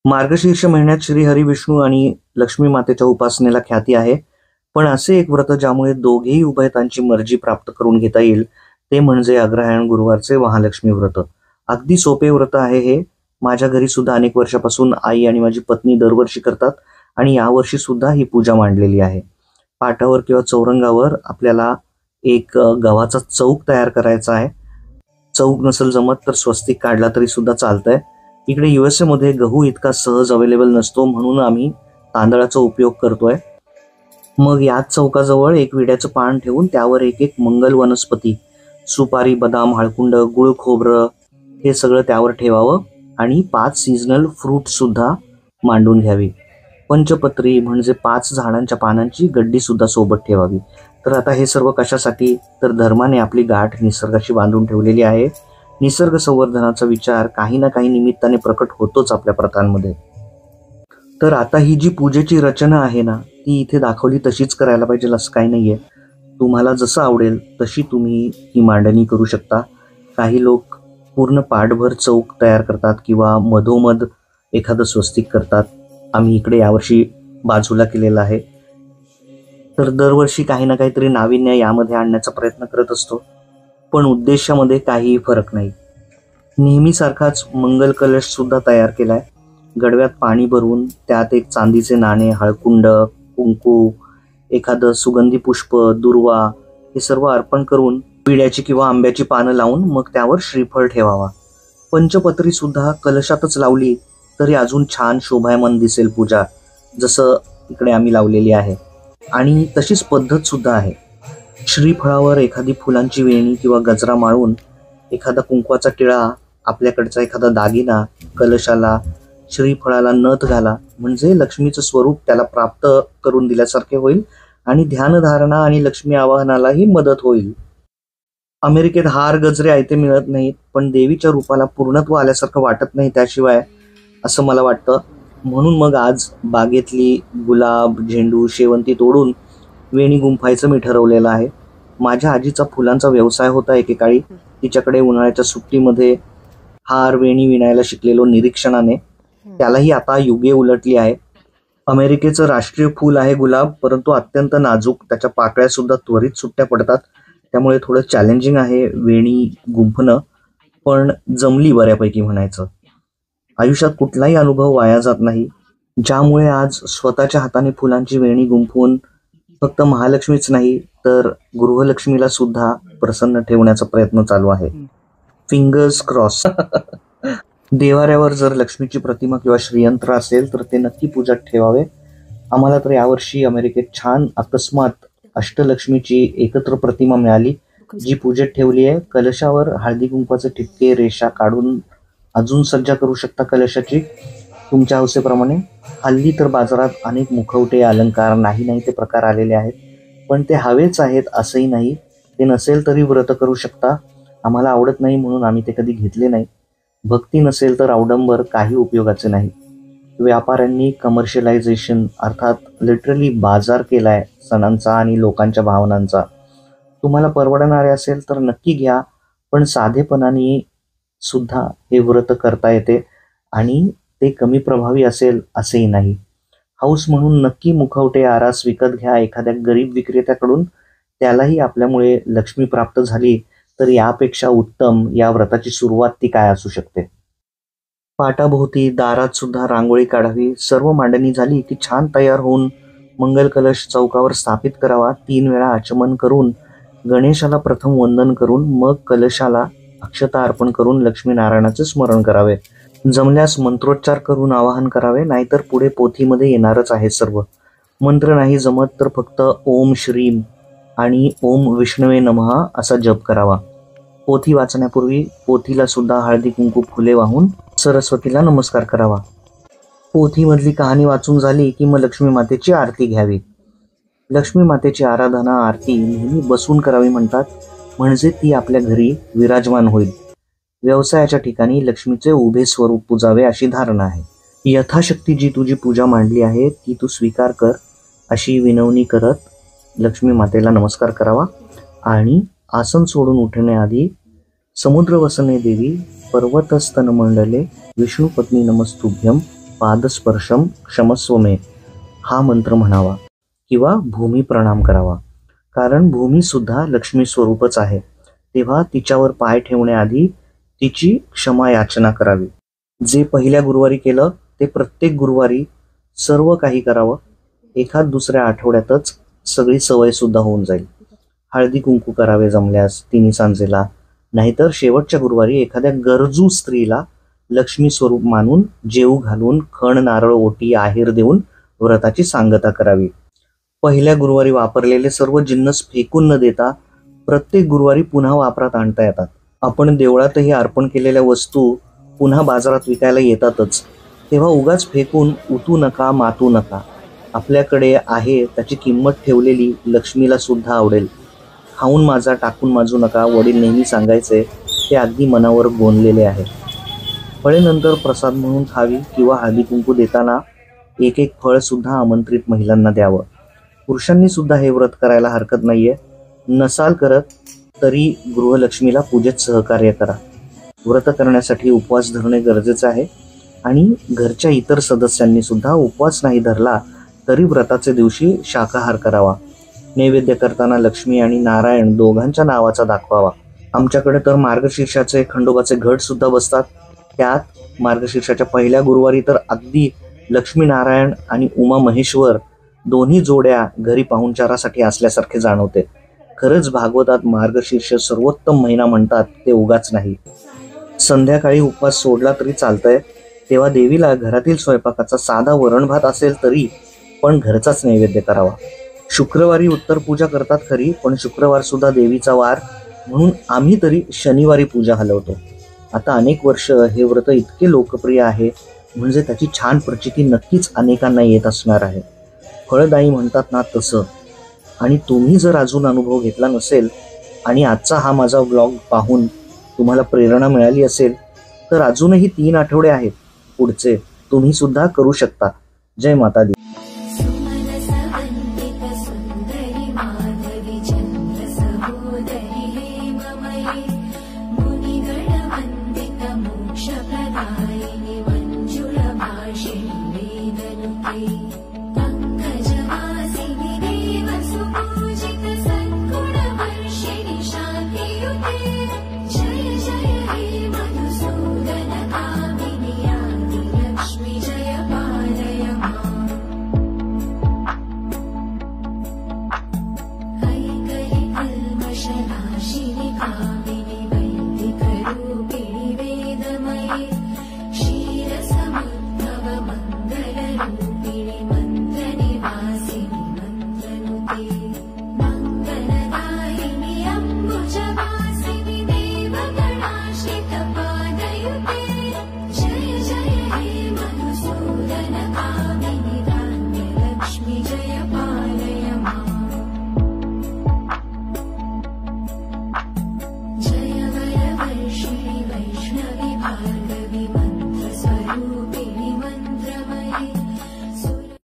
मार्गशीर्ष महिन्यात श्री हरी विष्णू आणि लक्ष्मी मातेच्या उपासनेला ख्याती आहे. पण असे एक व्रत ज्यामुळे दोघेही उभयतांची मर्जी प्राप्त करून घेता येईल ते म्हणजे अग्रहायण गुरुवारचे महालक्ष्मी व्रत. अगदी सोपे व्रत आहे हे. माझ्या घरी सुद्धा अनेक वर्षापासून आई आणि माझी पत्नी दरवर्षी करतात आणि यावर्षी सुद्धा ही पूजा मांडलेली आहे. पाटावर किंवा चौरंगावर आपल्याला एक गव्हाचा चौक तयार करायचा आहे. चौक नसेल जमत तर स्वस्तिक काढला तरी सुद्धा चालतंय. इकडे USA मध्ये गहू इतका सहज अवेलेबल नसतो म्हणून आम्ही तांदळाचा उपयोग करतोय. मग याच चौकाजवळ एक विड्याचं पान ठेवून त्यावर एक एक मंगल वनस्पती, सुपारी, बदाम, हळकुंड, गुळ, खोबरं हे सगळं त्यावर ठेवावं आणि 5 सीझनल फ्रूट सुद्धा मांडून घ्यावी. पंचपत्री म्हणजे 5 झाडांच्या पानांची गड्डी सुद्धा सोबत ठेवावी. तर आता हे सर्व कशासाठी? तर धर्माने आपली गाठ निसर्गाशी बांधून ठेवलेली आहे. निसर्ग संवर्धनाचा विचार काही ना काही निमित्ताने प्रकट होतोच आपल्या प्रथांमध्ये. तर आता ही जी पूजेची रचना आहे ना ती इथे दाखवली तशीच करायला पाहिजे असं काही नाहीये. तुम्हाला जसं आवडेल तशी तुम्ही ही मांडणी करू शकता. काही लोक पूर्ण पाठभर चौक तयार करतात किंवा मधोमध एखादं स्वस्तिक करतात. आम्ही इकडे यावर्षी बाजूला केलेलं आहे. तर दरवर्षी काही ना काहीतरी नाविन्य यामध्ये आणण्याचा प्रयत्न करत असतो, पण उद्देशामध्ये काहीही फरक नाही. नेहमीसारखाच मंगल कलश सुद्धा तयार केलाय. गडव्यात पाणी भरून त्यात एक चांदीचे नाणे, हळकुंड, कुंकू, एखादं सुगंधी पुष्प, दुर्वा हे सर्व अर्पण करून विड्याची किंवा आंब्याची पानं लावून मग त्यावर श्रीफळ ठेवावा. पंचपत्री सुद्धा कलशातच लावली तरी अजून छान शोभायमान दिसेल पूजा, जसं इकडे आम्ही लावलेली आहे. आणि तशीच पद्धत सुद्धा आहे. श्रीफळावर एखादी फुलांची वेणी किंवा गजरा माळून एखादा कुंकवाचा टिळा, आपल्याकडचा एखादा दागिना कलशाला, श्रीफळाला नथ घाला म्हणजे लक्ष्मीचं स्वरूप त्याला प्राप्त करून दिल्यासारखे होईल आणि ध्यानधारणा आणि लक्ष्मी आवाहनालाही मदत होईल. अमेरिकेत हार गजरे आयते मिळत नाहीत, पण देवीच्या रूपाला पूर्णत्व आल्यासारखं वाटत नाही त्याशिवाय, असं मला वाटतं. म्हणून मग आज बागेतली गुलाब, झेंडू, शेवंती तोडून वेणी गुंफायचं मी ठरवलेलं आहे. माझ्या आजीचा फुलांचा व्यवसाय होता एकेकाळी. तिच्याकडे उन्हाळ्याच्या सुट्टीमध्ये हार वेणी विणायला शिकलेलो निरीक्षणाने. त्यालाही आता युगे उलटली आहे. अमेरिकेचं राष्ट्रीय फूल आहे गुलाब, परंतु अत्यंत नाजूक. त्याच्या पाकळ्या सुद्धा त्वरित सुट्ट्या पडतात. त्यामुळे थोडं चॅलेंजिंग आहे वेणी गुंफणं, पण जमली बऱ्यापैकी म्हणायचं. आयुष्यात कुठलाही अनुभव वाया जात नाही, ज्यामुळे आज स्वतःच्या हाताने फुलांची वेणी गुंफवून फक्त महालक्ष्मीच नाही तर गृहलक्ष्मीला सुद्धा प्रसन्न ठेवण्याचा प्रयत्न चालू आहे. Fingers cross. देवाऱ्यावर जर लक्ष्मीची प्रतिमा किंवा श्रीयंत्र असेल तर ते नक्की पूजात ठेवावे. आम्हाला तर यावर्षी अमेरिकेत छान अकस्मात अष्टलक्ष्मीची एकत्र प्रतिमा मिळाली जी पूजेत ठेवली आहे. कलशावर हळदी कुंकवाचे ठिपके, रेषा काढून अजून सज्जा करू शकता कलशाची तुमच्या हौसेप्रमाणे. हल्ली तर बाजारात अनेक मुखवटे, अलंकार, नाही ते प्रकार आलेले आहेत, पण ते हवेच आहेत असंही नाही. ते नसेल तरी व्रत करू शकता. आम्हाला आवडत नाही म्हणून आम्ही ते कधी घेतले नाही. भक्ती नसेल तर अवडंबर काही उपयोगाचे नाही. व्यापाऱ्यांनी कमर्शियलायझेशन अर्थात लिटरली बाजार केलाय सणांचा आणि लोकांच्या भावनांचा. तुम्हाला परवडणारे असेल तर नक्की घ्या, पण साधेपणाने सुद्धा हे व्रत करता येते आणि ते कमी प्रभावी असेल असेही नाही. हाऊस म्हणून नक्की मुखवटे, आरास विकत घ्या एखाद्या गरीब विक्रेत्याकडून. त्यालाही आपल्यामुळे लक्ष्मी प्राप्त झाली तर यापेक्षा उत्तम या व्रताची सुरुवात ती काय असू शकते. पाटाभोवती दारात सुद्धा रांगोळी काढावी. सर्व मांडणी झाली की छान तयार होऊन मंगल कलश चौकावर स्थापित करावा. 3 वेळा आचमन करून गणेशाला प्रथम वंदन करून मग कलशाला अक्षता अर्पण करून लक्ष्मीनारायणाचे स्मरण करावे. जमल्यास मंत्रोच्चार करून आवाहन करावे, नाहीतर पुढे पोथीमध्ये येणारच आहे सर्व. मंत्र नाही जमत तर फक्त ओम श्रीम आणि ओम विष्णवे नमः असा जप करावा. पोथी वाचण्यापूर्वी पोथीला सुद्धा हळदी कुंकू फुले वाहून सरस्वतीला नमस्कार करावा. पोथीमधली कहाणी वाचून झाली की मग लक्ष्मी मातेची आरती घ्यावी. लक्ष्मी मातेची आराधना, आरती नेहमी बसून करावी म्हणतात, म्हणजे ती आपल्या घरी विराजमान होईल. व्यवसायाच्या ठिकाणी लक्ष्मीचे उभे स्वरूप पूजावे अशी धारणा आहे. यथाशक्ती जी तुझी पूजा मांडली आहे ती तू स्वीकार कर अशी विनवणी करत लक्ष्मी मातेला नमस्कार करावा. आणि आसन सोडून उठण्याआधी समुद्रवसने देवी पर्वतस्तन मंडले विष्णू पत्नी नमस्तुभ्यम पादस्पर्शम क्षमस्व मे हा मंत्र म्हणावा किंवा भूमी प्रणाम करावा, कारण भूमी सुद्धा लक्ष्मी स्वरूपच आहे. तेव्हा तिच्यावर पाय ठेवण्याआधी तिची क्षमा याचना करावी. जे पहिल्या गुरुवारी केलं ते प्रत्येक गुरुवारी सर्व काही करावं. एखाद दुसऱ्या आठवड्यातच सगळी सवय सुद्धा होऊन जाईल. हळदी कुंकू करावे जमल्यास तिन्ही सांजेला, नाहीतर शेवटच्या गुरुवारी एखाद्या गरजू स्त्रीला लक्ष्मी स्वरूप मानून जेवू घालून खण नारळ ओटी आहेर देऊन व्रताची सांगता करावी. पहिल्या गुरुवारी वापरलेले सर्व जिन्नस फेकून न देता प्रत्येक गुरुवारी पुन्हा वापरात आणता येतात. आपण देवळातही अर्पण केलेल्या वस्तू पुन्हा बाजारात विकायला येतातच, तेव्हा उगाच फेकून उतू नका, मातू नका. आपल्याकडे आहे त्याची किंमत ठेवलेली लक्ष्मीला सुद्धा आवडेल. खाऊन माझा टाकून माजू नका वडील नेहमी सांगायचे, ते अगदी मनावर गोंदलेले आहे. फळेनंतर प्रसाद म्हणून खावी किंवा हळदी कुंकू देताना एक एक फळ सुद्धा आमंत्रित महिलांना द्यावं. पुरुषांनी सुद्धा हे व्रत करायला हरकत नाहीये. नसाल करत तरी गृहलक्ष्मीला पूजेत सहकार्य करा. व्रत करण्यासाठी उपवास धरणे गरजेचे आहे आणि घरच्या इतर सदस्यांनी सुद्धा उपवास नाही धरला तरी व्रताच्या दिवशी शाकाहार करावा. नैवेद्य करताना लक्ष्मी आणि नारायण दोघांच्या नावाचा दाखवावा. आमच्याकडे तर मार्गशीर्षाचे खंडोबाचे घट सुद्धा बसतात. त्यात मार्गशीर्षाच्या पहिल्या गुरुवारी तर अगदी लक्ष्मी नारायण आणि उमा महेश्वर दोन्ही जोड्या घरी पाहुणचारासाठी असल्यासारखे जाणवते. खरंच भागवतात मार्गशीर्ष सर्वोत्तम महिना म्हणतात ते उगाच नाही. संध्याकाळी उपवास सोडला तरी चालतंय, तेव्हा देवीला घरातील स्वयंपाकाचा साधा वरण भात असेल तरी पण घरचाच नैवेद्य करावा. शुक्रवारी उत्तर पूजा करतात खरी, पण शुक्रवार सुद्धा देवीचा वार म्हणून आम्ही तरी शनिवारी पूजा हलवतो. आता अनेक वर्ष हे व्रत इतके लोकप्रिय आहे म्हणजे त्याची छान प्रचिती नक्कीच अनेकांना येत असणार आहे. फळदायी म्हणतात ना तसं. आणि तुम्ही जर अजून अनुभव घेतला नसेल आणि आजचा हा माझा व्लॉग पाहून तुम्हाला प्रेरणा मिळाली असेल तर अजूनही 3 आठवडे आहेत पुढचे, तुम्ही सुद्धा करू शकता. जय माता दी. मोक्षप्रदायिनि मंजुळभाषिणी वेदनुते.